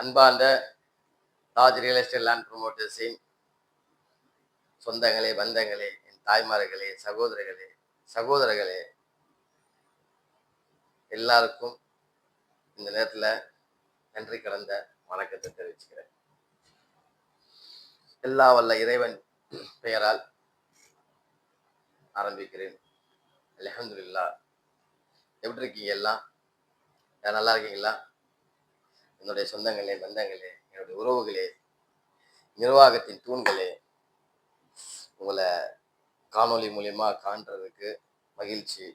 அன்பார்ந்த Taj real estate land ப்ரொமோட்டர்ஸின் சொந்தங்களே, பந்தங்களே, என் தாய்மார்களே, சகோதரர்களே எல்லாருக்கும் இந்த நேரத்தில் நன்றி கலந்த வணக்கத்தை தெரிவிச்சுக்கிறேன். எல்லா வல்ல இறைவன் பெயரால் ஆரம்பிக்கிறேன். அல்ஹம்துலில்லாஹ். எப்படி இருக்கீங்க? எல்லாம் நல்லா இருக்கீங்களா? என்னுடைய சொந்தங்களே, பந்தங்களே, என்னுடைய உறவுகளே, நிர்வாகத்தின் தூண்களே, உங்களை காணொலி மூலியமா காண்றதுக்கு மகிழ்ச்சி.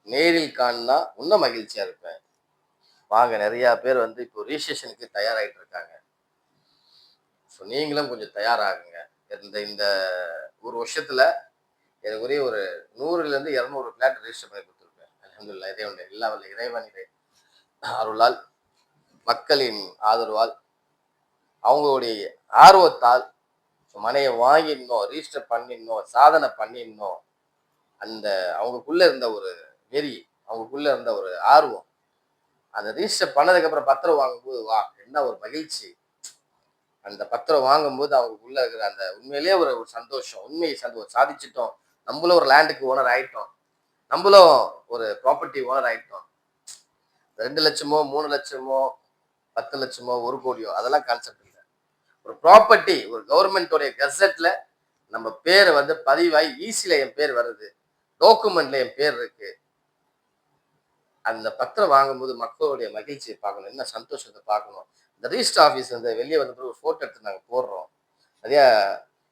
நேரில் காணா இன்னும் மகிழ்ச்சியா இருப்பேன். வாங்க, நிறைய பேர் இப்போ ரிஜிஸ்ட்ரேஷனுக்கு தயாராகிட்டு இருக்காங்க. ஸோ நீங்களும் கொஞ்சம் தயாராகுங்க. இந்த ஒரு வருஷத்துல எனக்கு ஒரே ஒரு 100லேருந்து 200 பிளாட் ரிஜிஸ்டர் பண்ணி கொடுத்துருப்பேன். அல்ஹம்துலில்லாஹ். இறைவன் எல்லா வல்ல இறைவன் அருளால், மக்களின் ஆதரவால், அவங்களுடைய ஆர்வத்தால் மனையை வாங்கிடணும், ரிஜிஸ்டர் பண்ணிடணும், சாதனை பண்ணிடணும். அந்த அவங்களுக்குள்ள இருந்த ஒரு வெறி, அவங்களுக்குள்ள இருந்த ஒரு ஆர்வம், அந்த ரிஜிஸ்டர் பண்ணதுக்கு அப்புறம் பத்திரம் வாங்கும்போது வா என்ன ஒரு மகிழ்ச்சி. அந்த பத்திரம் வாங்கும்போது அவங்களுக்குள்ள இருக்கிற அந்த உண்மையிலேயே ஒரு சந்தோஷம், உண்மையை சாதிச்சிட்டோம். நம்மளும் ஒரு லேண்டுக்கு ஓனர் ஆயிட்டோம், நம்மளும் ஒரு ப்ராப்பர்ட்டி ஓனர் ஆயிட்டோம். 2 லட்சமோ 3 லட்சமோ 10 லட்சமோ 1 கோடியோ அதெல்லாம் கான்செப்ட் இல்லை. ஒரு ப்ராப்பர்ட்டி ஒரு கவர்மெண்டோடைய கெசட்ல நம்ம பேர் பதிவாகி ஈஸியில என் பேர் வருது, டாக்குமெண்ட்ல என் பேர் இருக்கு. அந்த பத்திரம் வாங்கும்போது மக்களுடைய மகிழ்ச்சியை பார்க்கணும், என்ன சந்தோஷத்தை பார்க்கணும். இந்த ரிஜிஸ்டர் ஆஃபீஸ் வெளியே ஒரு ஃபோட்டோ எடுத்து நாங்கள் போடுறோம். நிறைய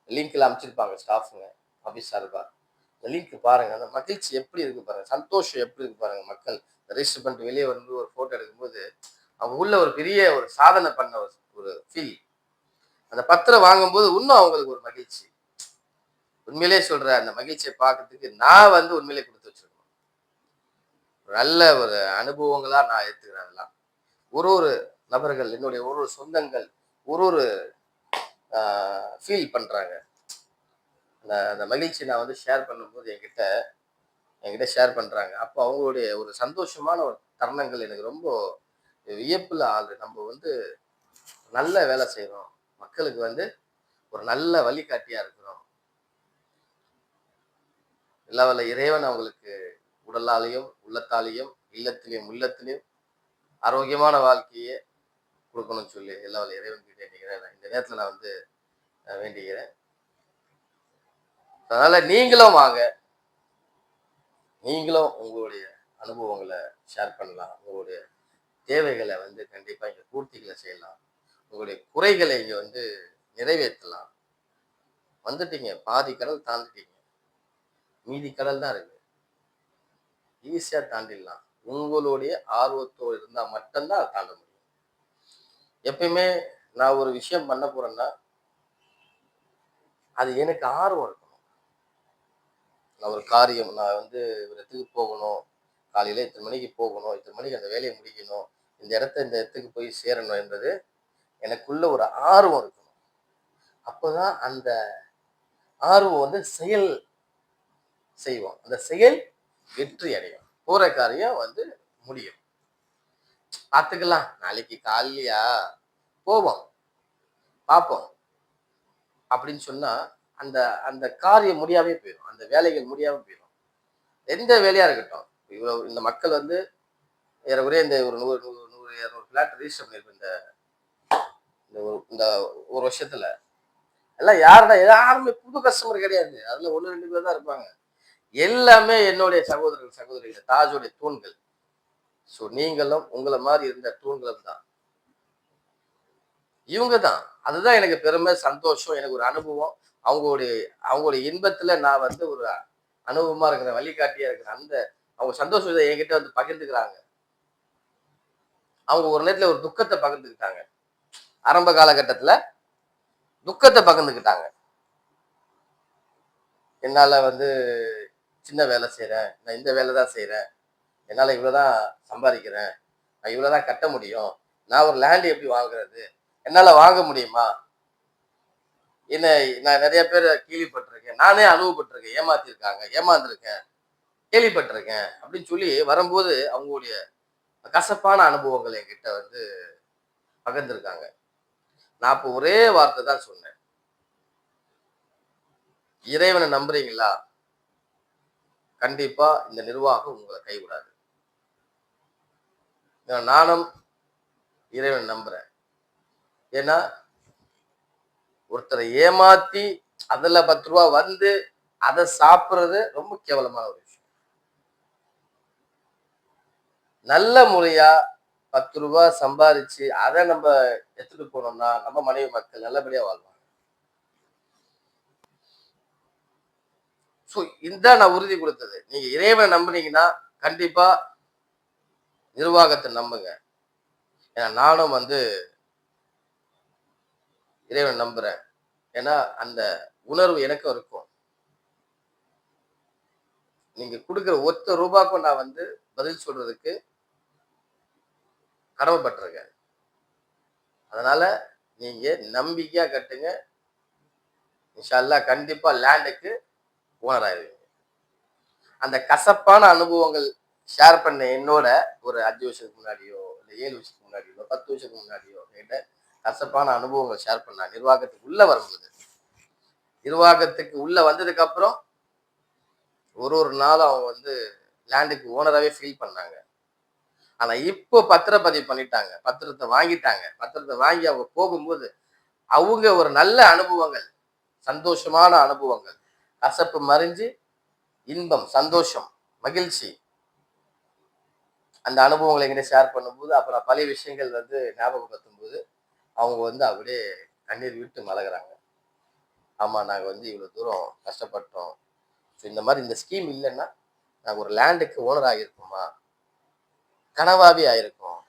லிங்க்ல அமைச்சிருப்பாங்க ஸ்டாஃபுங்க, ஆஃபீஸ் சார்பா. இந்த லிங்க் பாருங்க, அந்த மகிழ்ச்சி எப்படி இருக்கு பாருங்க, சந்தோஷம் எப்படி இருக்கு பாருங்க. மக்கள் ரிஜிஸ்டர் பண்ணிட்டு வெளியே ஒரு ஃபோட்டோ எடுக்கும்போது அவங்க உள்ள ஒரு பெரிய ஒரு சாதனை பண்ண ஒரு ஃபீல். அந்த பத்திரம் வாங்கும்போது இன்னும் அவங்களுக்கு ஒரு மகிழ்ச்சி. உண்மையிலே சொல்ற, அந்த மகிழ்ச்சியை பார்க்கறதுக்கு நான் உண்மையிலே கொடுத்து வச்சிருக்கேன். நல்ல ஒரு அனுபவங்களா நான் ஏத்துக்கிறேன். அதெல்லாம் ஒரு நபர்கள், என்னுடைய ஒரு சொந்தங்கள் ஒரு ஃபீல் பண்றாங்க. அந்த மகிழ்ச்சி நான் ஷேர் பண்ணும்போது என்கிட்ட ஷேர் பண்றாங்க. அப்போ அவங்களுடைய ஒரு சந்தோஷமான ஒரு தருணங்கள் எனக்கு ரொம்ப வியப்புல ஆகுது. நம்ம நல்ல வேலை செய்யறோம், மக்களுக்கு ஒரு நல்ல வழிகாட்டியா இருக்கிறோம். எல்லா வல்ல இறைவன் அவங்களுக்கு உடலாலையும் உள்ளத்தாலையும் உள்ளத்திலையும் ஆரோக்கியமான வாழ்க்கையை கொடுக்கணும்னு சொல்லி எல்லா வல்ல இறைவன் கிட்ட நினைக்கிறேன். இந்த நேரத்துல நான் வேண்டிக்கிறேன். அதனால நீங்களும் வாங்க, நீங்களும் உங்களுடைய அனுபவங்களை ஷேர் பண்ணலாம். உங்களுடைய தேவைகளை கண்டிப்பா இங்க பூர்த்திகளை செய்யலாம். உங்களுடைய குறைகளை இங்க நிறைவேற்றலாம். வந்துட்டீங்க, பாதி கடல் தாண்டிட்டீங்க, மீதி கடல் தான் இருக்கு. ஈஸியா தாண்டிடலாம். உங்களுடைய ஆர்வத்தோடு இருந்தா மட்டும்தான் அதை தாண்ட முடியும். எப்பயுமே நான் ஒரு விஷயம் பண்ண போறேன்னா அது எனக்கு ஆர்வம் இருக்கணும். நான் ஒரு காரியம், நான் ஒரு இடத்துக்கு போகணும், காலையில இத்தனை மணிக்கு போகணும், இத்தனை மணிக்கு அந்த வேலையை முடிக்கணும், இந்த இடத்துக்கு போய் சேரணும் என்பது எனக்குள்ள ஒரு ஆர்வம் இருக்கணும். அப்போதான் அந்த ஆர்வம் செயல் செய்வோம், அந்த செயல் வெற்றி அடையும், போற காரியம் முடியும். பார்த்துக்கலாம், நாளைக்கு காலையிலயா போவோம் பார்ப்போம் அப்படின்னு சொன்னா அந்த அந்த காரியம் முடியாமே போயிடும், அந்த வேலைகள் முடியாம போயிடும். எந்த வேலையா இருக்கட்டும். இவ்வளவு இந்த மக்கள் ஏறக்குறைய இந்த ஒரு 100-200 பிளாட் ரிஜிஸ்டர் பண்ணிருப்பேன் இந்த ஒரு வருஷத்துல. எல்லாம் யாருமே புது கஸ்டமர் கிடையாது. அதுல 1-2 பேர் தான் இருப்பாங்க. எல்லாமே என்னுடைய சகோதரிகள், தாஜோடைய தூண்கள். ஸோ நீங்களும் உங்களை மாதிரி இருந்த தூண்களும் தான் இவங்க தான். அதுதான் எனக்கு பெருமை, சந்தோஷம், எனக்கு ஒரு அனுபவம். அவங்களுடைய இன்பத்துல நான் ஒரு அனுபவமா இருக்கிறேன், வழிகாட்டியா இருக்கிறேன். அவங்க சந்தோஷத்தை என்கிட்ட பகிர்ந்துக்கிறாங்க. அவங்க ஒரு நேரத்துல ஒரு துக்கத்தை பகிர்ந்துக்கிட்டாங்க. ஆரம்ப காலகட்டத்துல துக்கத்தை பகிர்ந்துக்கிட்டாங்க. என்னால சின்ன வேலை செய்யறேன், நான் இந்த வேலை தான் செய்யறேன், என்னால இவ்வளவுதான் சம்பாதிக்கிறேன், நான் இவ்வளவுதான் கட்ட முடியும், நான் ஒரு லேண்ட் எப்படி வாங்குறது, என்னால வாங்க முடியுமா, என்ன நான் நிறைய பேர் கேள்விப்பட்டிருக்கேன், நானே அனுபவப்பட்டிருக்கேன், ஏமாந்திருக்கேன், கேள்விப்பட்டிருக்கேன் அப்படின்னு சொல்லி வரும்போது அவங்களுடைய கசப்பான அனுபவங்கள் என்கிட்ட பகிர்ந்திருக்காங்க. நான் இப்போ ஒரே வார்த்தை தான் சொன்னேன். இறைவனை நம்புறீங்களா? கண்டிப்பா இந்த நிர்வாகம் உங்களை கைவிடாது. நானும் இறைவன் நம்புறேன். ஏன்னா ஒருத்தரை ஏமாத்தி அதுல 10 ரூபா வந்து அதை சாப்பிடுறது ரொம்ப கேவலமான ஒரு விஷயம். நல்ல முறையா 10 ரூபா சம்பாதிச்சு அதை நம்ம எடுத்துட்டு போனோம்னா நம்ம மனைவி மக்கள் நல்லபடியா வாழ்வாங்க. சோ இதுதான் நான் உறுதி கொடுத்தது. நீங்க இறைவனை நம்புனீங்கன்னா கண்டிப்பா நிர்வாகத்தை நம்புங்க. ஏன்னா நானும் இறைவனை நம்புறேன். ஏன்னா அந்த உணர்வு எனக்கும் இருக்கும். நீங்க கொடுக்குற ஒத்த ரூபாய்க்கும் நான் பதில் சொல்றதுக்கு கடமைப்பட்டிருக்கேன். அதனால நீங்க நம்பிக்கையா கட்டுங்க. இன்ஷா அல்லாஹ் கண்டிப்பா லேண்டுக்கு ஓனர் ஆயிருவீங்க. அந்த கசப்பான அனுபவங்கள் ஷேர் பண்ண என்னோட ஒரு 5 வருஷத்துக்கு முன்னாடியோ, இல்ல 7 வருஷத்துக்கு முன்னாடியோ, 10 வருஷத்துக்கு முன்னாடியோ என்கிட்ட கசப்பான அனுபவங்கள் ஷேர் பண்ணா நிர்வாகத்துக்கு உள்ள வரும்போது, நிர்வாகத்துக்கு உள்ள வந்ததுக்கு அப்புறம் ஒரு நாளும் அவங்க லேண்டுக்கு ஓனராகவே ஃபீல் பண்ணாங்க. ஆனா இப்போ பத்திரப்பதிவு பண்ணிட்டாங்க. பத்திரத்தை வாங்கிட்டாங்க. பத்திரத்தை வாங்கி அவங்க போகும்போது அவங்க ஒரு நல்ல அனுபவங்கள், சந்தோஷமான அனுபவங்கள், கசப்பு மறைஞ்சு இன்பம், சந்தோஷம், மகிழ்ச்சி, அந்த அனுபவங்களை என்கிட்ட ஷேர் பண்ணும்போது அப்புறம் பழைய விஷயங்கள் ஞாபகப்படுத்தும் போது அவங்க அப்படியே கண்ணீர் விட்டு மலகுறாங்க. ஆமா நாங்க இவ்வளவு தூரம் கஷ்டப்பட்டோம். இந்த மாதிரி இந்த ஸ்கீம் இல்லைன்னா நாங்க ஒரு லேண்டுக்கு ஓனர் ஆகியிருப்போமா, கனவாவே ஆயிருக்கும்.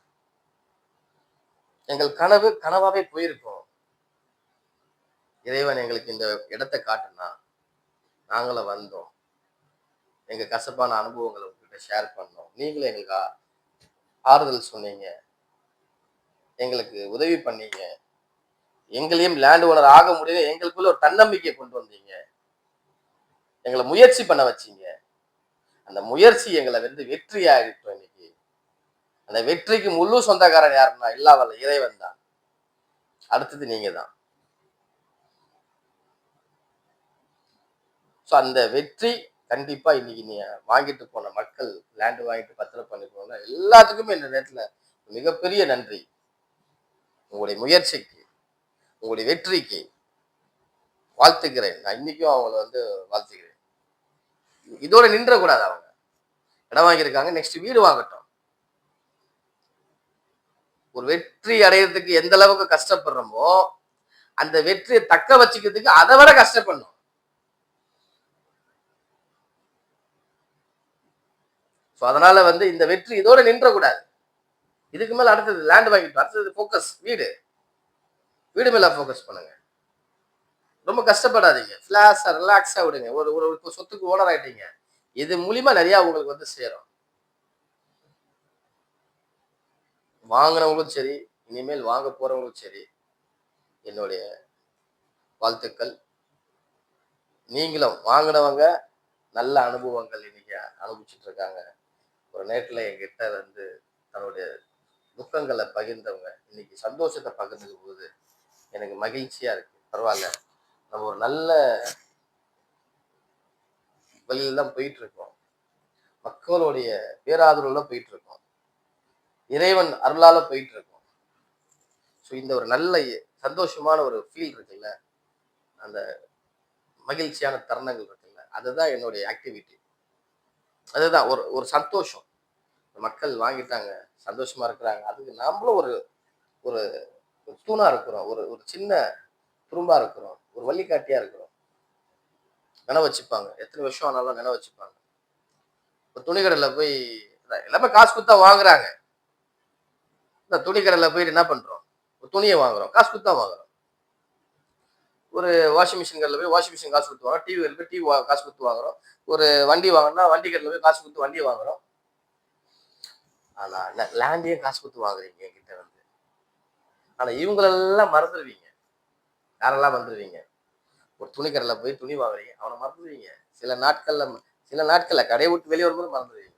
எங்கள் கனவு கனவாவே போயிருக்கும். இறைவன் எங்களுக்கு இந்த இடத்தை காட்டுனா நாங்களும் வந்தோம். எங்க கசப்பான அனுபவங்களை உங்ககிட்ட ஷேர் பண்ணோம். நீங்களும் எங்களுக்கு ஆறுதல் சொன்னீங்க, எங்களுக்கு உதவி பண்ணீங்க, எங்களையும் லேண்ட் ஓனர் ஆக முடியல, எங்களுக்குள்ள ஒரு தன்னம்பிக்கை கொண்டு வந்தீங்க, எங்களை முயற்சி பண்ண வச்சீங்க. அந்த முயற்சி எங்களை வெற்றி ஆகிட்டோம். இன்னைக்கு அந்த வெற்றிக்கு முழு சொந்தக்காரன் யாருன்னா இல்லா வல்ல இறைவன் தான். அடுத்தது நீங்க தான். ஸோ அந்த வெற்றி கண்டிப்பா இன்னைக்கு நீங்க வாங்கிட்டு போன மக்கள், லேண்ட் வாங்கிட்டு பத்திரம் பண்ணி போன எல்லாத்துக்குமே இந்த நேரத்துல மிகப்பெரிய நன்றி. உங்களுடைய முயற்சிக்கு, உங்களுடைய வெற்றிக்கு வாழ்த்துக்கிறேன். நான் இன்னைக்கும் அவங்களை வாழ்த்துக்கிறேன். இதோட நின்ற கூடாது. அவங்க இடம் வாங்கியிருக்காங்க, நெக்ஸ்ட் வீடு வாங்கட்டும். ஒரு வெற்றி அடையிறதுக்கு எந்த அளவுக்கு கஷ்டப்படுறோமோ அந்த வெற்றியை தக்க வச்சுக்கிறதுக்கு அதை விட கஷ்டப்படணும். அதனால இந்த வெற்றி இதோட நின்ற கூடாது. இதுக்கு மேல அடுத்தது லேண்ட் வாங்கிட்டு அடுத்தது போக்கஸ் வீடு. வீடு மேல போக்கஸ் பண்ணுங்க. ரொம்ப கஷ்டப்படாதீங்க. ஃபிளாஷா ரிலாக்ஸா விடுங்க. ஒரு சொத்துக்கு ஓனர் ஆயிட்டீங்க. இது மூலியமா நிறைய உங்களுக்கு சேரும். வாங்கினவங்களும் சரி, இனிமேல் வாங்க போறவங்களும் சரி, என்னுடைய வாழ்த்துக்கள். நீங்களும் வாங்கினவங்க நல்ல அனுபவங்கள் இன்னைக்கு அனுபவிச்சுட்டு இருக்காங்க. ஒரு நேரத்துல என்கிட்ட தன்னுடைய துக்கங்களை பகிர்ந்தவங்க இன்னைக்கு சந்தோஷத்தை பகிர்ந்துக்கும் போது எனக்கு மகிழ்ச்சியா இருக்கு. பரவாயில்ல, நம்ம ஒரு நல்ல வழியில தான் போயிட்டு இருக்கோம். மக்களுடைய பேராதரவுல போயிட்டு இருக்கோம். இறைவன் அருளால போயிட்டு இருக்கோம். ஸோ இந்த ஒரு நல்ல சந்தோஷமான ஒரு ஃபீல் இருக்குல்ல, அந்த மகிழ்ச்சியான தருணங்கள் இருக்குல்ல, அதுதான் என்னுடைய ஆக்டிவிட்டி. அதுதான் ஒரு ஒரு சந்தோஷம். மக்கள் வாங்கிட்டாங்க, சந்தோஷமா இருக்கிறாங்க. அதுக்கு நாமளும் ஒரு ஒரு தூணா இருக்கிறோம். ஒரு ஒரு சின்ன துரும்பா இருக்கிறோம். ஒரு வழிகாட்டியா இருக்கிறோம். நினைவு வச்சுப்பாங்க. எத்தனை வருஷம் ஆனாலும் நினைவு வச்சுப்பாங்க. ஒரு துணிக்கடையில போய் எல்லாமே காசு கொடுத்தா வாங்குறாங்க. இந்த துணிக்கடையில போயிட்டு என்ன பண்றோம்? ஒரு துணியை வாங்குறோம், காசு கொடுத்தா வாங்குறோம். ஒரு வாஷிங் மிஷின் கடையில் போய் வாஷிங் மிஷின் காசு கொடுத்து வாங்குறோம். டிவி கடையில் போய் டிவி காசு கொடுத்து வாங்குறோம். ஒரு வண்டி வாங்கினா வண்டி கடையில் போய் காசு கொடுத்து வண்டி வாங்குறோம். ஆனா லேண்டையும் காசு கொடுத்து வாங்குறீங்க என்கிட்ட ஆனா இவங்களெல்லாம் மறந்துடுவீங்க. யாரெல்லாம் மறந்துடுவீங்க? ஒரு துணி கடையில் போய் துணி வாங்குறீங்க, அவனை மறந்துடுவீங்க. சில நாட்கள்ல கடையை விட்டு வெளியே வரும்போது மறந்துடுவீங்க.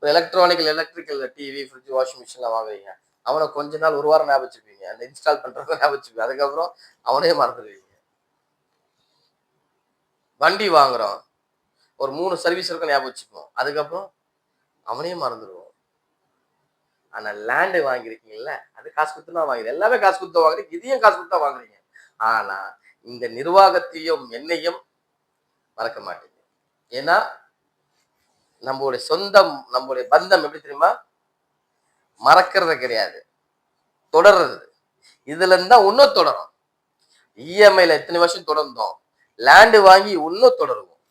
எலக்ட்ரிக்கல் டிவி, ஃப்ரிட்ஜ், வாஷிங் மிஷின்லாம் வாங்குறீங்க, அவனை கொஞ்ச நாள் ஒரு வாரம் ஞாபகம் வச்சுப்பீங்க, அந்த இன்ஸ்டால் பண்றவங்க ஞாபகம் வச்சுப்பீங்க, அதுக்கப்புறம் அவனே மறந்துடுவீங்க. வண்டி வாங்குறோம், ஒரு 3 சர்வீஸ் இருக்கும் ஞாபகம் வச்சுப்போம், அதுக்கப்புறம் அவனே மறந்துடுவோம். ஆனா லேண்டு வாங்கியிருக்கீங்கல்ல, அது காசு கொடுத்து தான் வாங்குறீங்க, எல்லாமே காசு கொடுத்து வாங்குறீங்க, இதையும் காசு கொடுத்து தான் வாங்குறீங்க. ஆனா இந்த நிர்வாகத்தையும் என்னையும் மறக்க மாட்டீங்க. ஏன்னா நம்மளுடைய சொந்தம், நம்மளுடைய பந்தம் எப்படி தெரியுமா? மறக்கிறது கிடையாது, தொடர்றது. இதுல இருந்தா இன்னும் தொடரும். இஎம்ஐல எத்தனை வருஷம் தொடர்ந்தோம், லேண்டு வாங்கி இன்னும் தொடருவோம்.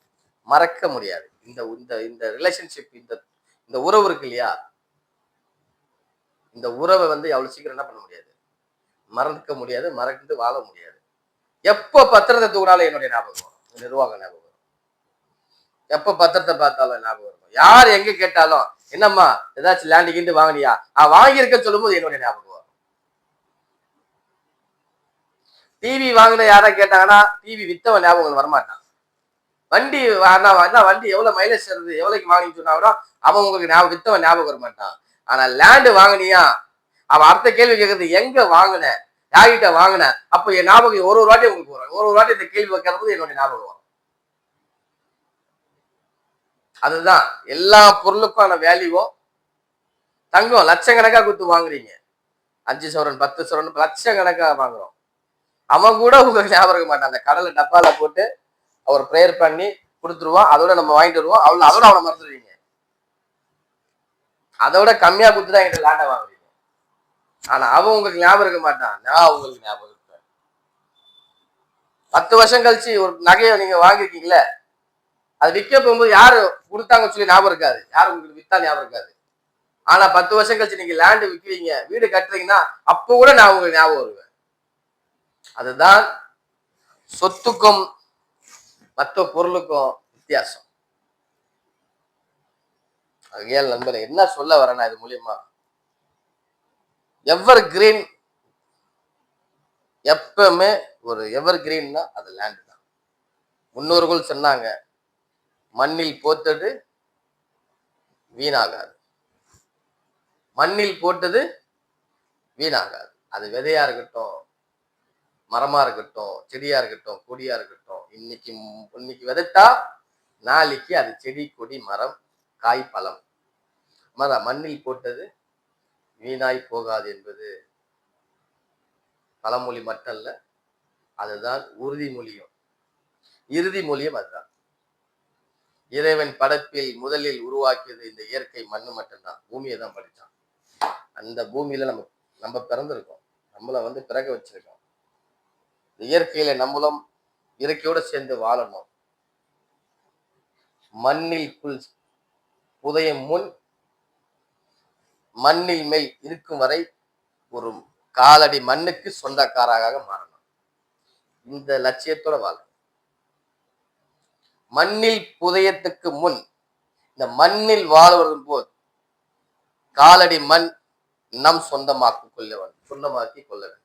மறக்க முடியாது. இந்த இந்த இந்த ரிலேஷன்ஷிப், இந்த இந்த உறவு இருக்கு இல்லையா, இந்த உறவை வந்து அவ்வளவு சீக்கிரம் என்ன பண்ண முடியாது, மறக்க முடியாது, மறந்து வாழ முடியாது. எப்போ பத்திரத்தை தூக்கினாலும் என்னுடைய ஞாபகம் வரும், நிர்வாக ஞாபகம் வரும். எப்ப பத்திரத்தை பார்த்தாலும் ஞாபகம் இருக்கும். யார் எங்க கேட்டாலும் என்னம்மா ஏதாச்சும் லேண்டு கிண்டு வாங்கினியா, வாங்கியிருக்கேன்னு சொல்லும் போது என்னுடைய ஞாபகம் வரும். டிவி வாங்கின யாரா கேட்டாங்கன்னா டிவி வித்தவன் ஞாபகம் வரமாட்டான். வண்டி வண்டி எவ்வளவு மைலேஜ் தருது, எவ்வளவுக்கு வாங்கின்னு சொன்னா கூட அவன் உங்களுக்கு ஞாபகம், வித்தவன் ஞாபகம் வர மாட்டான். ஆனா லேண்டு வாங்கினியா, அவன் அடுத்த கேள்வி கேட்கறது எங்க வாங்கின, யார்கிட்ட வாங்கின, அப்ப என் ஞாபகம் ஒரு வாட்டி உங்களுக்கு வரும். ஒரு வாட்டி இந்த கேள்வி வைக்கிறது என்னுடைய ஞாபகம் வரும். அதுதான் எல்லா பொருளுக்கான வேல்யூவும். தங்கம் லட்சக்கணக்கா கொடுத்து வாங்குறீங்க, 5 சவரன் 10 சவரன் லட்சக்கணக்கா வாங்குறோம், அவன் கூட உங்களுக்கு ஞாபகம் இருக்க மாட்டான். அந்த கடலை டப்பால போட்டு அவர் ப்ரேயர் பண்ணி கொடுத்துருவான், அதோட நம்ம வாங்கிட்டு வருவோம், அதோட அவனை மறந்துடுவீங்க. அதோட கம்மியா கொடுத்துதான் எங்கிட்ட லேண்டை வாங்குறீங்க. ஆனா அவன் உங்களுக்கு ஞாபகம் இருக்க மாட்டான், நான் உங்களுக்கு ஞாபகம் இருப்பேன். 10 வருஷம் கழிச்சு ஒரு நகையை நீங்க வாங்கிருக்கீங்களே, அது விற்க போகும்போது யாரு கொடுத்தாங்கன்னு சொல்லி ஞாபகம் இருக்காது, யாரு உங்களுக்கு வித்தா ஞாபகம் இருக்காது. ஆனா 10 வருஷம் கழிச்சு நீங்க லேண்டு விற்கிறீங்க, வீடு கட்டுறீங்கன்னா அப்போ கூட நான் உங்களுக்கு ஞாபகம் வருவேன். அதுதான் சொத்துக்கும் மற்ற பொருளுக்கும் வித்தியாசம். ஆகையால் நண்பரே, என்ன சொல்ல வரேன்னா இது மூலியமா, எவர் கிரீன் எப்பவுமே ஒரு எவர் கிரீன்னா அது லேண்டு தான். முன்னோர்கள் சொன்னாங்க, மண்ணில் போட்டது வீணாகாது, மண்ணில் போட்டது வீணாகாது. அது விதையா இருக்கட்டும், மரமா இருக்கட்டும், செடியா இருக்கட்டும், கொடியா இருக்கட்டும், இன்னைக்கு விதைத்தா நாளைக்கு அது செடி, கொடி, மரம், காய், பழம். மண்ணில் போட்டது வீணாய் போகாது என்பது பழமொழி மட்டுமல்ல, அதுதான் உறுதிமொழியும், இறுதி மொழியும் அதுதான். இறைவன் படைப்பில் முதலில் உருவாக்கியது இந்த இயற்கை மண்ணு மட்டும்தான், பூமியை தான் படித்தான். அந்த பூமியில நம்ம பிறந்திருக்கோம், நம்மளை வந்து பிறக்க வச்சிருக்கோம். இயற்கையில நம்மளும் இயற்கையோட சேர்ந்து வாழணும். மண்ணில் புதையும் முன் மண்ணில் மேல் இருக்கும் வரை ஒரு காலடி மண்ணுக்கு சொந்தக்காராக மாறணும். இந்த லட்சியத்தோட வாழ, மண்ணில் புதையத்துக்கு முன் இந்த மண்ணில் வாழ்வதன் போது காலடி மண் நம் சொந்தமாக்கி கொள்ள வேண்டும்.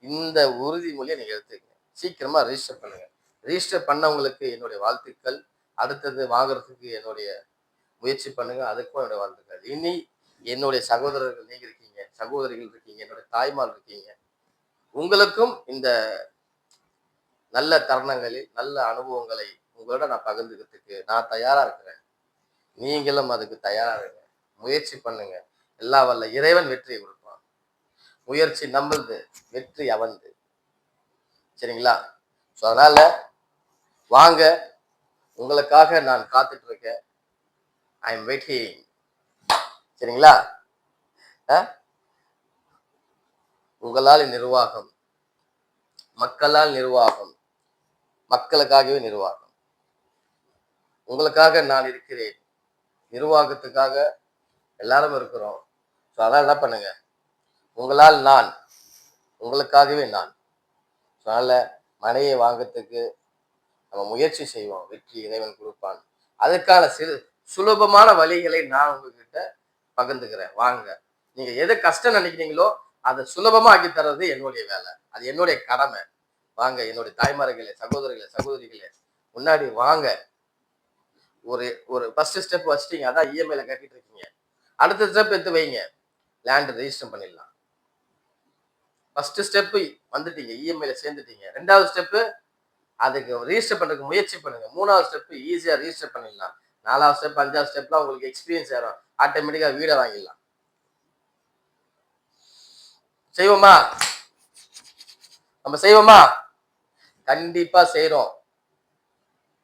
இந்த உறுதிமொழியை நீங்க எடுத்துக்கங்க. சீக்கிரமா ரெஜிஸ்டர் பண்ணுங்க. ரெஜிஸ்டர் பண்ணவங்களுக்கு என்னுடைய வாழ்த்துக்கள். அடுத்தது வாங்குறதுக்கு என்னுடைய முயற்சி பண்ணுங்க, அதுக்கும் என்னுடைய வாழ்த்துக்கள். இனி என்னுடைய சகோதரர்கள் நீங்க இருக்கீங்க, சகோதரிகள் இருக்கீங்க, என்னுடைய தாய்மார் இருக்கீங்க. உங்களுக்கும் இந்த நல்ல தருணங்களில் நல்ல அனுபவங்களை உங்களோட நான் பகிர்ந்துக்கிறதுக்கு நான் தயாரா இருக்கிறேன். நீங்களும் அதுக்கு தயாரா இருங்க, முயற்சி பண்ணுங்க. எல்லா வல்ல இறைவன் வெற்றியை கொடுப்பான். முயற்சி நம்மளது, வெற்றி அவன்து. சரிங்களா? ஸோ அதனால வாங்க, உங்களுக்காக நான் காத்துட்டு இருக்கேன். I am waiting. சரிங்களா? உங்களால் நிர்வாகம், மக்களால் நிர்வாகம், மக்களுக்காகவே நிர்வாகம். உங்களுக்காக நான் இருக்கிறேன், நிர்வாகத்துக்காக எல்லாரும் இருக்கிறோம். ஸோ அதனால என்ன பண்ணுங்க, உங்களால் நான், உங்களுக்காகவே நான். அதனால மனையை வாங்கறதுக்கு நம்ம முயற்சி செய்வோம், வெற்றி இறைவன் கொடுப்பான். அதுக்கான சுலபமான வழிகளை நான் உங்ககிட்ட பகிர்ந்துக்கிறேன். வாங்க, நீங்க எது கஷ்டம் நினைக்கிறீங்களோ அதை சுலபமா ஆக்கி தர்றது என்னுடைய வேலை, அது என்னுடைய கடமை. வாங்க என்னுடைய தாய்மார்களே, சகோதரிகளே, முன்னாடி வாங்க. ஒரு ஃபர்ஸ்ட் ஸ்டெப் வச்சிட்டீங்க, அதான் இஎம்ஐல கட்டிட்டு இருக்கீங்க. அடுத்த ஸ்டெப் எடுத்து வைங்க. லேண்ட் ரெஜிஸ்டர் பண்ணிடலாம். ஃபர்ஸ்ட் ஸ்டெப் வந்துட்டீங்க, இஎம்ஐல சேர்ந்துட்டீங்க. 2வது ஸ்டெப் அதுக்கு ரிஜிஸ்டர் பண்றதுக்கு முயற்சி பண்ணுங்க. 3வது ஸ்டெப் ஈஸியா ரிஜிஸ்டர் பண்ணிடலாம். 4வது ஸ்டெப் 5வது ஸ்டெப்லாம் உங்களுக்கு எக்ஸ்பீரியன்ஸ் ஆயிரும். ஆட்டோமேட்டிக்கா வீடை வாங்கிடலாம். செய்வோமா? நம்ம செய்வோமா? கண்டிப்பா செய்யறோம்.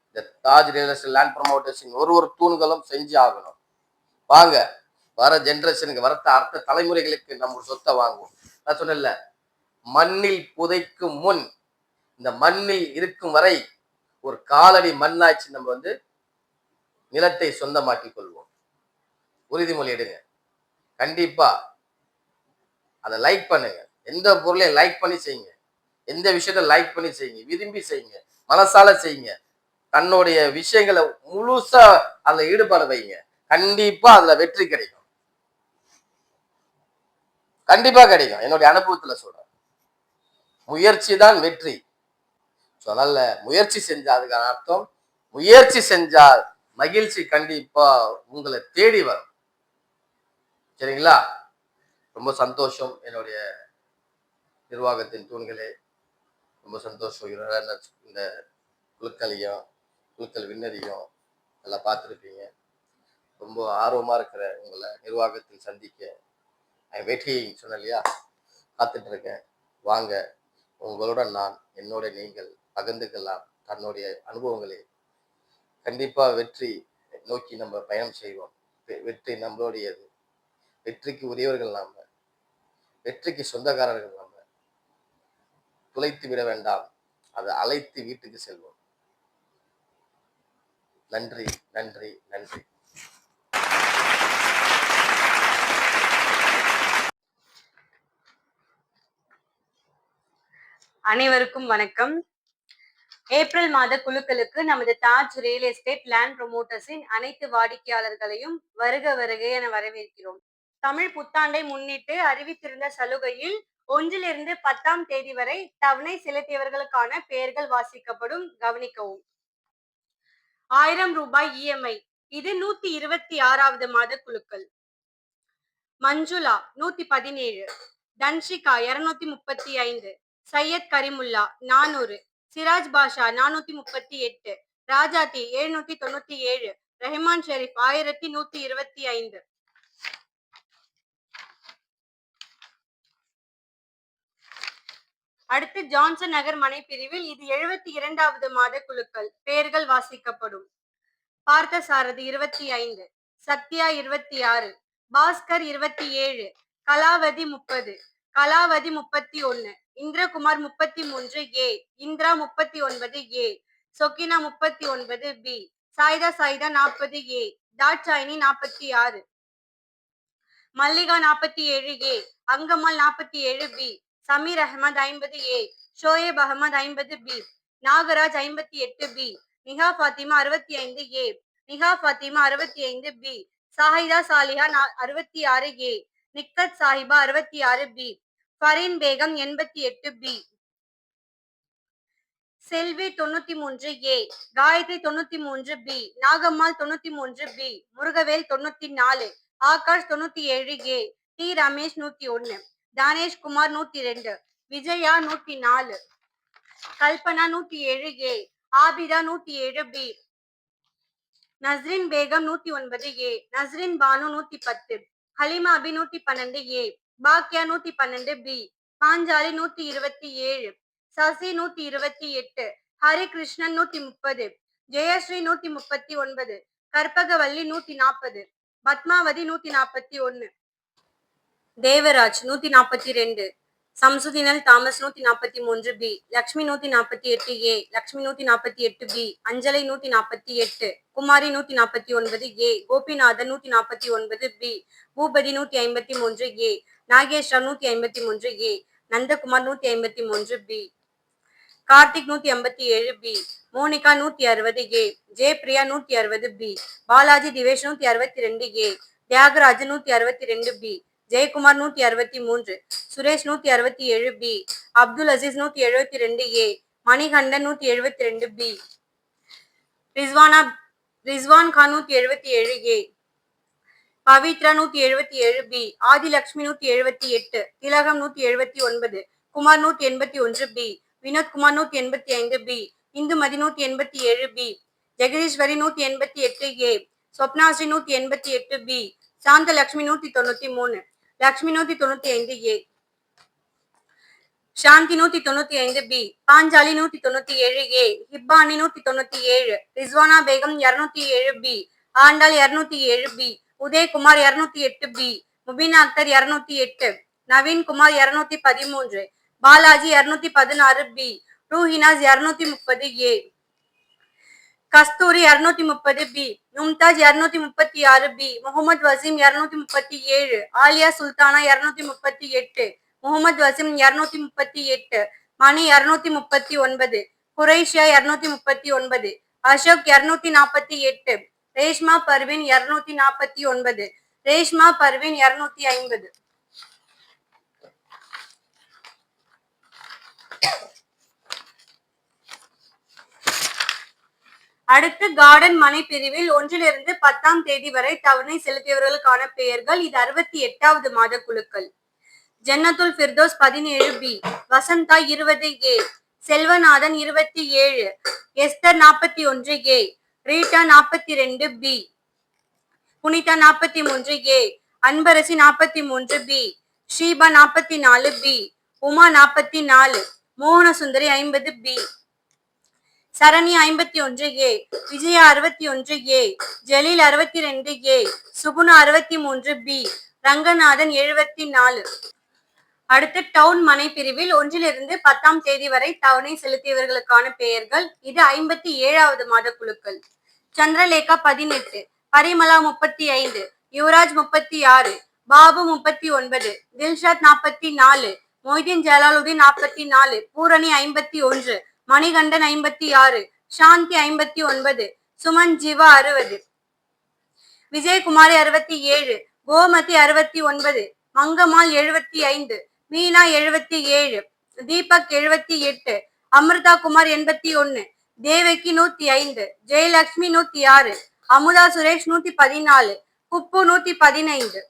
இந்த தாஜ் ரியல் எஸ்டேட் லேண்ட் ப்ரமோட்டர்ஸின் ஒரு தூண்களும் செஞ்சு ஆகணும். வாங்க, வர ஜெனரேஷனுக்கு, வர அடுத்த தலைமுறைகளுக்கு நம்ம ஒரு சொத்தை வாங்குவோம். நான் சொன்னேன்ல, மண்ணில் புதைக்கும் முன், இந்த மண்ணில் இருக்கும் வரை ஒரு காலடி மண்ணாச்சு நம்ம நிலத்தை சொந்தமாக்கிக் கொள்வோம். உறுதிமொழி எடுங்க. கண்டிப்பா அதை லைக் பண்ணுங்க. எந்த பொருளையும் லைக் பண்ணி செய்யுங்க. எந்த விஷயத்த லைக் பண்ணி செய்யுங்க. விரும்பி செய்யுங்க. மனசால செய்யுங்க. தன்னுடைய விஷயங்களை முழுசா அதுல ஈடுபாடு வைங்க. கண்டிப்பா அதுல வெற்றி கிடைக்கும். கண்டிப்பா கிடைக்கும். என்னுடைய அனுபவத்துல சொல்றேன். முயற்சி தான் வெற்றி. அதனால முயற்சி செஞ்சா, அதுக்கான அர்த்தம் முயற்சி செஞ்சால் மகிழ்ச்சி கண்டிப்பா உங்களை தேடி வரும். சரிங்களா? ரொம்ப சந்தோஷம். என்னுடைய நிர்வாகத்தின் தூண்களே, ரொம்ப சந்தோஷம். இந்த குழுக்கள் விண்ணதியும் எல்லாம் பார்த்துருப்பீங்க. ரொம்ப ஆர்வமா இருக்கிற உங்களை நிர்வாகத்தில் சந்திக்க வெற்றியை சொன்ன இல்லையா, காத்துட்டு இருக்கேன். வாங்க, உங்களுடன் நான், என்னோட நீங்கள் பகிர்ந்துக்கலாம் தன்னுடைய அனுபவங்களை. கண்டிப்பா வெற்றி நோக்கி நம்ம பயணம் செய்வோம். வெற்றி நம்மளுடையது. வெற்றிக்கு உரியவர்கள் நாம, வெற்றிக்கு சொந்தக்காரர்கள் நாம. துளைத்து விட வேண்டாம், அதை அழைத்து வீட்டுக்கு செல்வோம். நன்றி, நன்றி, நன்றி. அனைவருக்கும் வணக்கம். ஏப்ரல் மாத குழுக்களுக்கு நமது தாஜ் ரியல் எஸ்டேட் லேண்ட் ப்ரமோட்டர்ஸின் அனைத்து வாடிக்கையாளர்களையும் வருக வருக என வரவேற்கிறோம். தமிழ் புத்தாண்டை முன்னிட்டு அறிவித்திருந்த சலுகையில் 1 to 10 வரை தவணை செலுத்தியவர்களுக்கான பெயர்கள் வாசிக்கப்படும். கவனிக்கவும். 1000 ரூபாய் இஎம்ஐ. இது 126வது மாத குழுக்கள். மஞ்சுளா 117, தன்ஷிகா 235, சையத் கரிமுல்லா 400, சிராஜ் பாஷா 438, ராஜாத்தி 797, ரஹ்மான் ஷெரீப் 1125. அடுத்து ஜான்சன் நகர் மனை பிரிவில் இது 72வது மாத குழுக்கள். பெயர்கள் வாசிக்கப்படும். பார்த்தசாரதி 25, சத்யா 26, பாஸ்கர் 27, கலாவதி 30, கலாவதி 31, இந்திரகுமார் 33 ஏ, இந்திரா 39 ஏ, சொக்கினா 39 B, Saida 40 A, Dakshayani 46, Mallika 47 A, Angammal 47 B, Sameer Ahmed 50 A, Shoaib Ahmed 50 B, Nagaraj 58 B, Niha Fathima 65 A, Niha Fathima 65 B, சாஹிதா Saliha 66 A, Nikhat Sahiba 66 B, Fareen Begum 88 B, Selvi 93 A, Gayatri 93 B, Nagammal 93 B, Murugavel 94, Akash 97 A, T Ramesh 101, Dhanesh Kumar 102, Vijaya 104, Kalpana 107 A, Abida 107 B, Nasrin Begum 109 A, Nasrin Banu 110, Halima Abi 112 A, பாக்கியா 112 B, Panchali 127, Sasi 128, Harikrishnan 130, Jayashree 139, Karpagavalli 140, Padmavathi 141, Devaraj 142, Samsudeen Thomas 143 B, Lakshmi 148 A, Lakshmi 148 B, Anjalai 148, Kumari 149 A, Gopinathan 149 B, Boopathi 153 A, Nageswara 153 A, Nandakumar 153 B, Karthik 187 B, Monica 160 A, Jayapriya 160 B, Balaji Divesh 162 A, Thiyagaraj 162 B, Jayakumar 163, Suresh 167 B, Abdul Aziz 172 A, Manikandan 172 B, Rizwan Khan 177 A. Pavithra 177 B, Adhilakshmi 178, Thilagam 179, Kumar 181 B, Vinothkumar 185 B, Indumathi 187 B, Jegadeeswari 188 A, Swapnasri 188 B, Santhalakshmi 193, Lakshmi 195 A, Santhi 195 B, Panchali 197 A, ஹிப்பானி 197, Rizwana Begum 207 B, Andal 207 B, Udayakumar 208 B, Mubina Akhtar 208, Naveenkumar 213, Balaji 216 B, Ruhinaz 230 A, Kasthuri 230 B, Mumtaz 236 B, Mohammed Waseem 237, Aliya Sultana 238, Mohammed Waseem 238, Mani 239, குரைஷியா 239, அசோக் 248, ரேஷ்மா பர்வீன் 249, ரேஷ்மா பர்வீன் 250. அடுத்து garden மனை பிரிவில் 1லிருந்து 10ஆம் தேதி வரை தவணை செலுத்தியவர்களுக்கான பெயர்கள். இது 68வது மாத குழுக்கள். Jannathul Firdous 17 B, Vasantha 20 A, Selvanathan 27, Esther 41 A, Rita 42 B, Punitha 43 A, Anbarasi 43 B, Sheeba 44 B, Uma 44, Mohanasundari 50 B, Saranya 51 A, Vijaya 61 A, Jaleel 62 A, Suguna 63 B, Ranganathan 74. அடுத்து டவுன் மனை பிரிவில் 1லிருந்து 10ஆம் தேதி வரை தவணை செலுத்தியவர்களுக்கான பெயர்கள். இது 57வது மாத குழுக்கள். சந்திரலேகா 18, பரிமலா 35, யுவராஜ் 36, பாபு 39, தில்ஷாத் 44, மொய்தீன் ஜலாலுதீன் 44, பூரணி 51, மணிகண்டன் 56, சாந்தி 59, சுமன் ஜீவா 60, விஜயகுமாரி 67, கோமதி 69, மங்கம்மாள் 75, மீனா 77, தீபக் 78, அமிர்தா குமார் 81, தேவகி 105, ஜெயலட்சுமி 106, அமுதா சுரேஷ் 114, குப்பு 115,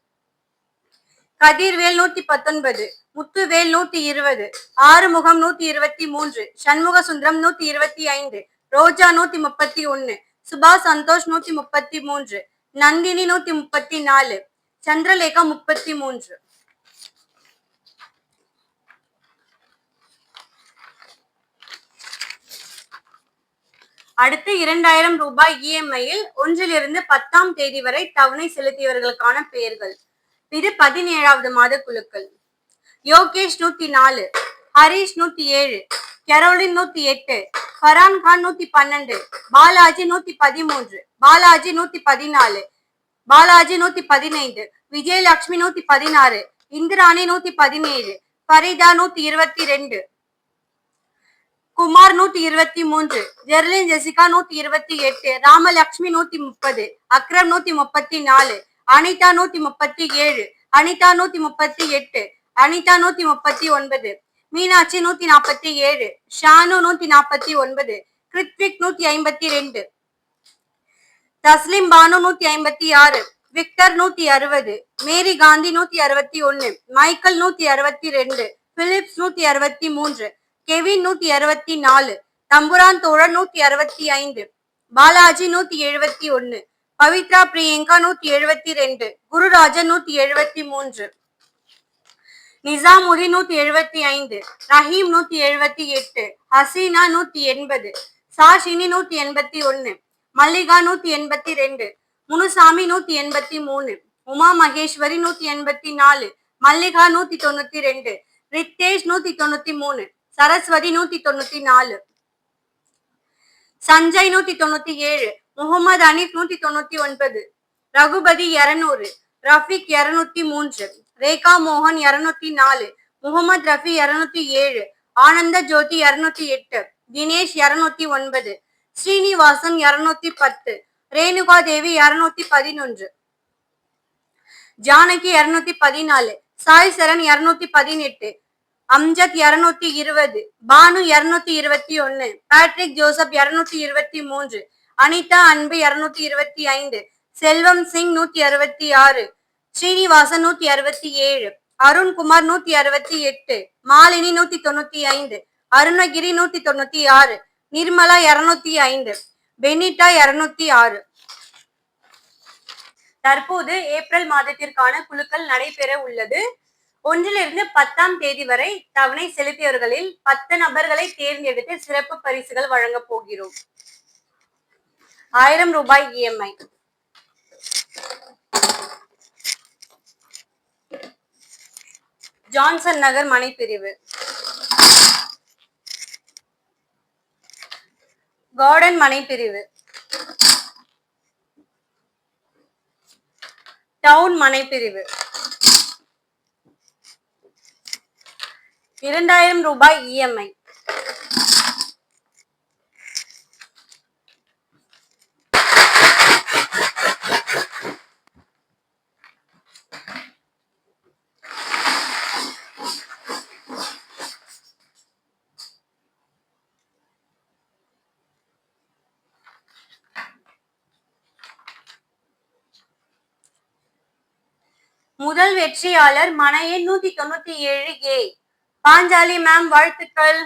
கதிர்வேல் 119, முத்துவேல் 120, ஆறுமுகம் 123, சண்முக சுந்தரம் 125, ரோஜா 131, சுபா சந்தோஷ் 133, நந்தினி 134, சந்திரலேகா 33. அடுத்து 2000 ரூபாய் இஎம்ஐயில் 1லிருந்து 10ஆம் தேதி வரை தவணை செலுத்தியவர்களுக்கான பெயர்கள். இது 17வது மாத குழுக்கள். Yogesh 104, Harish 107, Caroline 108, Farhan Khan 112, Balaji 113, Balaji 114, Balaji 115, Vijayalakshmi 116, Indrani 117, Farida 122, Kumar 123, Jerlin Jessica 128, Ramalakshmi 130, Akram 134, Anitha 137, Anitha 138, Anitha 139, Meenakshi 147, Shanu 149, Kruthvik 152, Taslim Banu 156, Victor 160, Mary Gandhi 161, Michael 162, Philips 163, Kevin 164, Thampuran Thozhan 165, Balaji 171, Pavithra Priyanka 172, Gururajan 173, Nizamuddin 175, Rahim 178, Hasina 180, Shashini 181, Mallika 182, Munusamy 183, Uma Maheswari 184, Mallika 192, Ritesh 193, Saraswati 194, Sanjay 197, Mohammed Haneef 199, Raghupathi 200, Rafiq 203, Rekha மோகன் 204, முகமது ரஃபி 207, ஆனந்த ஜோதி 208, தினேஷ் 209, ஸ்ரீனிவாசன் 210, ரேணுகா தேவி 211, ஜானகி 214, சாய் சரண் 218, அம்ஜத் 220, பானு 221, பேட்ரிக் ஜோசப் 223, அனிதா அன்பு 225, செல்வம் சிங் 166, ஸ்ரீனிவாசன் 167, அருண்குமார் 168, மாலினி 195, அருணகிரி 196, நிர்மலா 205, பெனிட்டா 206. தற்போது ஏப்ரல் மாதத்திற்கான குலுக்கல் நடைபெற உள்ளது. 1 10 தேதி வரை தவணை செலுத்தியவர்களில் 10 நபர்களை தேர்ந்தெடுத்து சிறப்பு பரிசுகள் வழங்கப் போகிறோம். 1000 ரூபாய் EMI. ஜான்சன் நகர் மனைப்பிரிவு. கார்டன் மனைப்பிரிவு. டவுன் மனைப்பிரிவு. 2000 ரூபாய் EMI. முதல் வெற்றியாளர் மனை எண் 197A. பாஞ்சாலி மேம், வாழ்த்துக்கள்.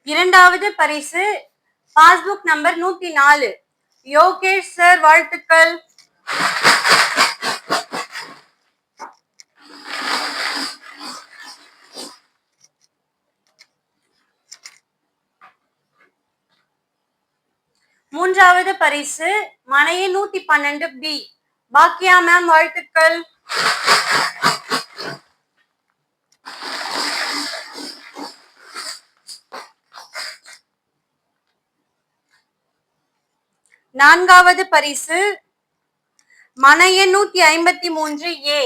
இரண்டாவது பரிசு பாஸ்புக் நம்பர் 104, யோகேஷ் சார், வாழ்த்துக்கள். மூன்றாவது பரிசு மனை எண் 112B. பாக்கியா மேம், வாழ்த்துக்கள். நான்காவது பரிசு மனை எண் 153A.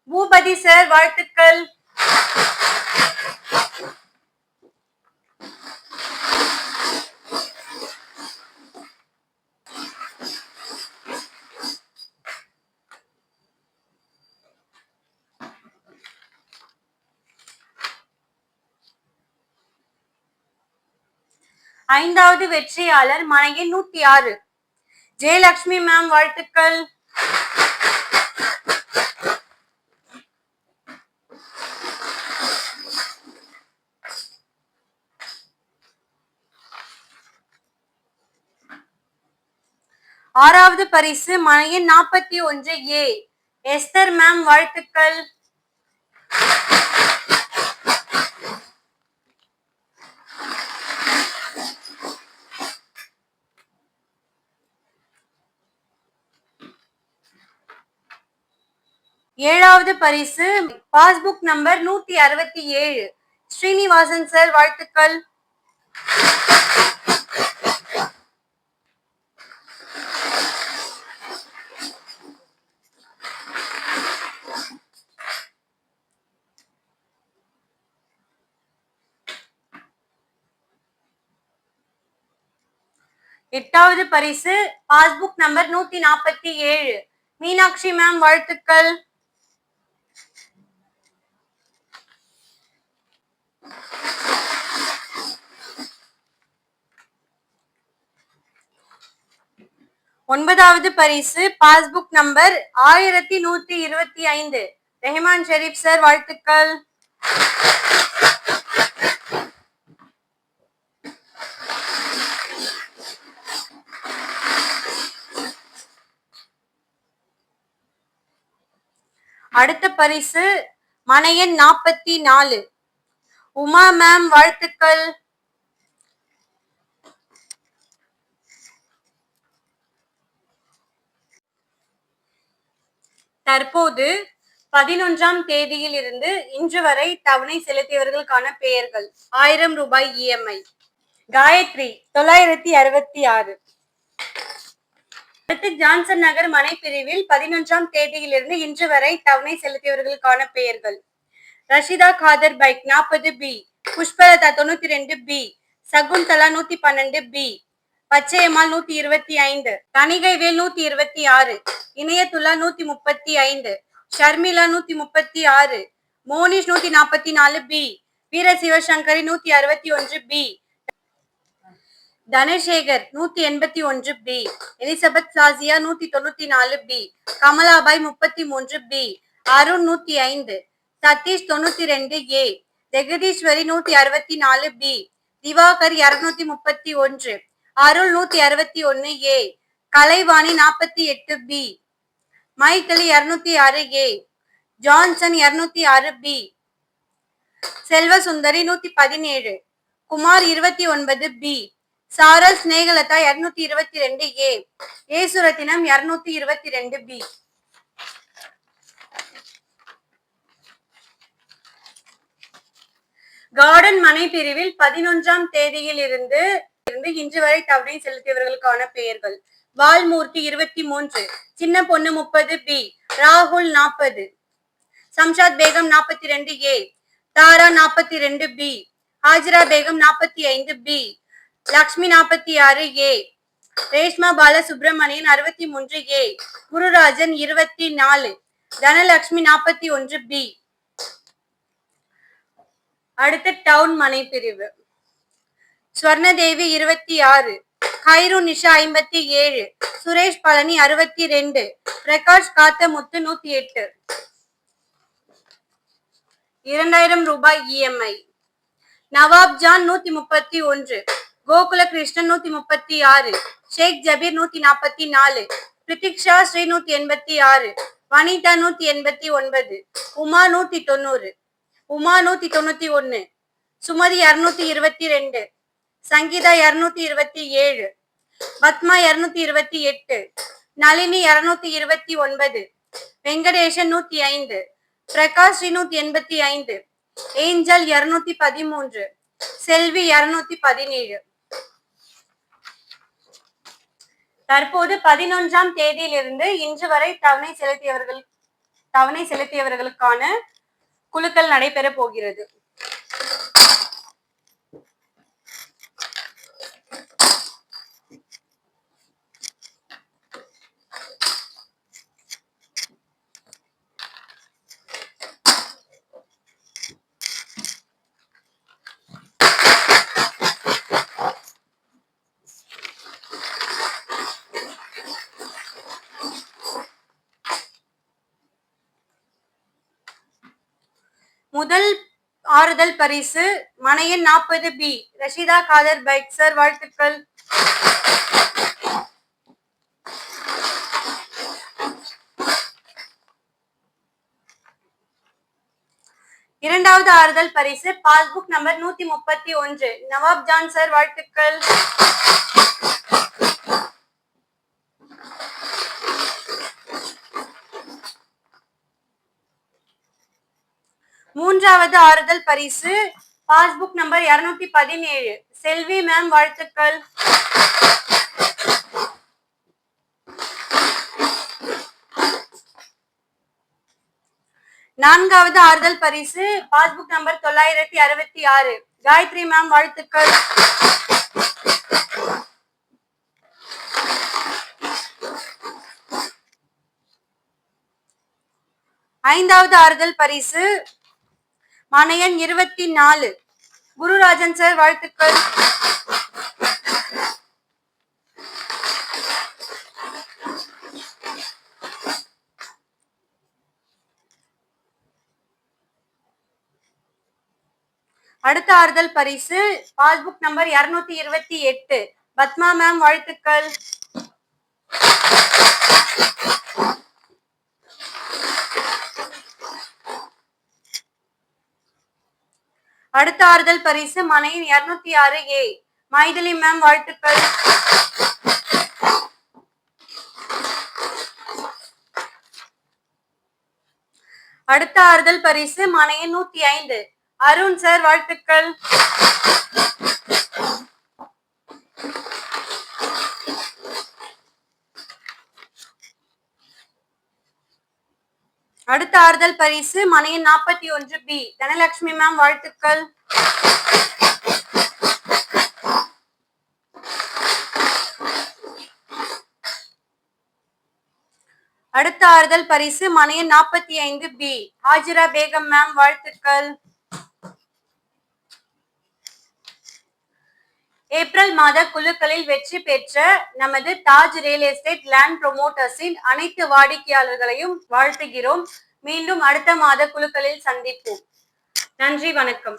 பூபதி சார், வாழ்த்துக்கள். ஐந்தாவது வெற்றியாளர் மனை எண் 106, ஜெயலட்சுமி மேம், வாழ்த்துக்கள். ஆறாவது பரிசு மனை எண் 41A. எஸ்தர் மேம், வாழ்த்துக்கள். ஏழாவது பரிசு பாஸ்புக் நம்பர் 167, ஸ்ரீனிவாசன் சார், வாழ்த்துக்கள். எட்டாவது பரிசு பாஸ்புக் நம்பர் 147, மீனாட்சி மேம், வாழ்த்துக்கள். ஒன்பதாவது பரிசு passbook number 1125, Rahman Sharif sir, வாழ்த்துக்கள். அடுத்த பரிசு மனை எண் 44, உமா மேம், வாழ்த்துக்கள். தற்போது 11ஆம் தேதியில் இருந்து இன்று வரை தவணை செலுத்தியவர்களுக்கான பெயர்கள். 1000 ரூபாய் EMI. காயத்ரி 966. அடுத்து ஜான்சன் நகர் மனை பிரிவில் 11ஆம் தேதியிலிருந்து இன்று வரை தவணை செலுத்தியவர்களுக்கான பெயர்கள். Rashida Khader Baig 40B, Pushpalatha 92B, Shakuntala 112B, Pachaiyammal 125, Thanigaivel 126, Inayathullah 135, Sharmila 136, Monish 144 B, Veera Sivasankari 161 B, Dhanasekar 181 B, Elizabeth சாசியா 194 B, Kamalabai 33 B, Arun 105, Sathish 92 A, Jegadeeswari 164 B, Divakar 231, Arul 161 A, Kalaivani 48 B, Michael 206 A, Johnson 206 B, Selvasundari 117, Kumar 29 B, Saral Snehalatha 222 A, Yesurathinam 222 B. Garden மனை பிரிவில் 11ஆம் தேதியில் இருந்து இன்று வரை தவணை செலுத்தியவர்களுக்கான பெயர்கள்: வால்மூர்த்தி 23, சின்ன பொண்ணு 30 பி, ராகுல் 40, சம்ஷாத் பேகம் 42 ஏ, தாரா 42 பி, ஹாஜிரா பேகம் 45 பி, லக்ஷ்மி 46 ஏ, ரேஷ்மா பாலசுப்ரமணியன் 63 ஏ, குருராஜன் 24, தனலட்சுமி 41 பி. அடுத்து டவுன் மனை பிரிவு: ஸ்வர்ணதேவி 26, கைரு நிஷா 57, சுரேஷ் பழனி 62, பிரகாஷ் காத்தமுத்து 108. 2000 ரூபாய் இஎம்ஐ: நவாப் ஜான் 131, கோகுல கிருஷ்ணன் 136, ஷேக் ஜபீர் 144, பிரித்திக்ஷா ஸ்ரீ 186, வனிதா 189, உமா 190, உமா 191, சுமதி 222, சங்கீதா 227, பத்மா 228, நளினி 229, வெங்கடேஷன் 105, பிரகாஷ் 185, ஏஞ்சல் 213, செல்வி 217. தற்போது 11ஆம் தேதியிலிருந்து இன்று வரை தவணை செலுத்தியவர்களுக்கான குலுக்கல் நடைபெற போகிறது. முதல் ஆறுதல் பரிசு மனையன் 40 பி, ரஷிதா காதர் பைக் சார், வாழ்த்துக்கள். இரண்டாவது ஆறுதல் பரிசு passbook number 131, Nawab Jan sir, வாழ்த்துக்கள். மூன்றாவது ஆறுதல் பரிசு பாஸ்புக் நம்பர் 217, செல்வி மேம், வாழ்த்துக்கள். நான்காவது ஆறுதல் பரிசு பாஸ்புக் நம்பர் 966, காயத்ரி மேம், வாழ்த்துக்கள். ஐந்தாவது ஆறுதல் பரிசு மனையன் 24, குருராஜன் சார், வாழ்த்துக்கள். அடுத்த ஆறுதல் பரிசு பாஸ்புக் நம்பர் 228, பத்மா மேம், வாழ்த்துக்கள். அடுத்த ஆறுதல் பரிசு மனையின் 206 ஏ, மைதிலி மேம், வாழ்த்துக்கள். அடுத்த ஆறுதல் பரிசு மனையின் 105, அருண் சார், வாழ்த்துக்கள். அடுத்த ஆறுதல் பரிசு மனையின் 41 பி, தனலட்சுமி மேம், வாழ்த்துக்கள். அடுத்த ஆறுதல் பரிசு மனை எண் 45 பி. ஹாஜிரா பேகம் மேம், வாழ்த்துக்கள். ஏப்ரல் மாத குழுக்களில் வெற்றி பெற்ற நமது தாஜ் ரியல் எஸ்டேட் லேண்ட் ப்ரொமோட்டர்ஸின் அனைத்து வாடிக்கையாளர்களையும் வாழ்த்துகிறோம். மீண்டும் அடுத்த மாத குழுக்களில் சந்திப்போம். நன்றி, வணக்கம்.